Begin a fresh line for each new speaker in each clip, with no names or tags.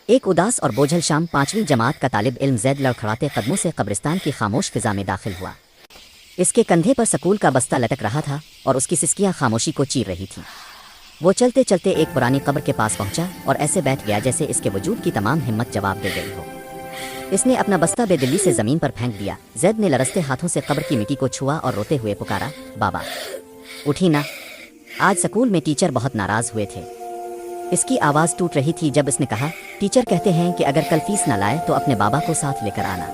ایک اداس اور بوجھل شام 5ویں جماعت کا طالب علم زید لڑکھڑاتے قدموں سے قبرستان کی خاموش فضا میں داخل ہوا۔ اس کے کندھے پر سکول کا بستہ لٹک رہا تھا اور اس کی سسکیاں خاموشی کو چیر رہی تھیں۔ وہ چلتے چلتے ایک پرانی قبر کے پاس پہنچا اور ایسے بیٹھ گیا جیسے اس کے وجود کی تمام ہمت جواب دے گئی ہو۔ اس نے اپنا بستہ بے دلی سے زمین پر پھینک دیا۔ زید نے لرزتے ہاتھوں سے قبر کی مٹی کو چھوا اور روتے ہوئے پکارا، بابا اٹھی نا، آج سکول میں ٹیچر بہت ناراض ہوئے تھے۔ اس کی آواز ٹوٹ رہی تھی جب اس نے کہا، ٹیچر کہتے ہیں کہ اگر کل فیس نہ لائے تو اپنے بابا کو ساتھ لے کر آنا۔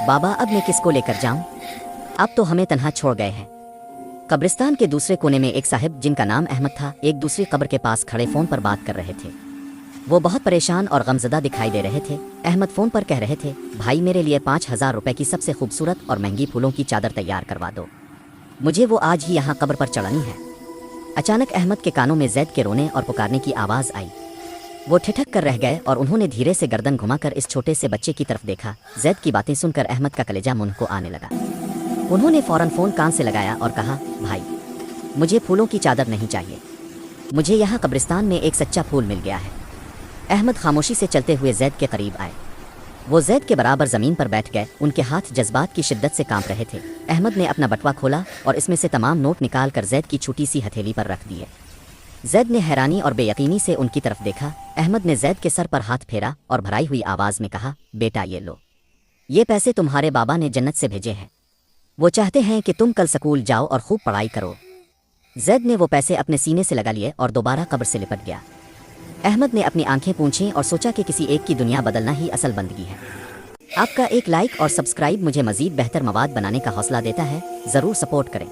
بابا اب میں کس کو لے کر جاؤں؟ اب تو ہمیں تنہا چھوڑ گئے ہیں۔ قبرستان کے دوسرے کونے میں ایک صاحب جن کا نام احمد تھا ایک دوسری قبر کے پاس کھڑے فون پر بات کر رہے تھے۔ وہ بہت پریشان اور غمزدہ دکھائی دے رہے تھے۔ احمد فون پر کہہ رہے تھے، بھائی میرے لیے 5000 روپے کی سب سے خوبصورت اور مہنگی پھولوں کی چادر تیار کروا دو، مجھے وہ آج ہی یہاں قبر پر چڑھانی ہے۔ اچانک احمد کے کانوں میں زید کے رونے اور پکارنے کی آواز آئی۔ وہ ٹھٹک کر رہ گئے اور انہوں نے دھیرے سے گردن گھما کر اس چھوٹے سے بچے کی طرف دیکھا۔ زید کی باتیں سن کر احمد کا کلیجہ منہ کو آنے لگا۔ انہوں نے فوراً فون کان سے لگایا اور کہا، بھائی مجھے پھولوں کی چادر نہیں چاہیے، مجھے یہاں قبرستان میں ایک سچا پھول مل گیا ہے۔ احمد خاموشی سے چلتے ہوئے زید کے قریب آئے۔ وہ زید کے برابر زمین پر بیٹھ گئے، ان کے ہاتھ جذبات کی شدت سے کانپ رہے تھے۔ احمد نے اپنا بٹوا کھولا اور اس میں سے تمام نوٹ نکال کر زید کی چھوٹی سی ہتھیلی پر رکھ دیے۔ زید نے حیرانی اور بے یقینی سے ان کی طرف دیکھا۔ احمد نے زید کے سر پر ہاتھ پھیرا اور بھرائی ہوئی آواز میں کہا، بیٹا یہ لو، یہ پیسے تمہارے بابا نے جنت سے بھیجے ہیں، وہ چاہتے ہیں کہ تم کل سکول جاؤ اور خوب پڑھائی کرو۔ زید نے وہ پیسے اپنے سینے سے لگا لیے اور دوبارہ قبر سے لپٹ گیا۔ احمد نے اپنی آنکھیں پونچھیں اور سوچا کہ کسی ایک کی دنیا بدلنا ہی اصل بندگی ہے۔ آپ کا ایک لائک اور سبسکرائب مجھے مزید بہتر مواد بنانے کا حوصلہ دیتا ہے، ضرور سپورٹ کریں۔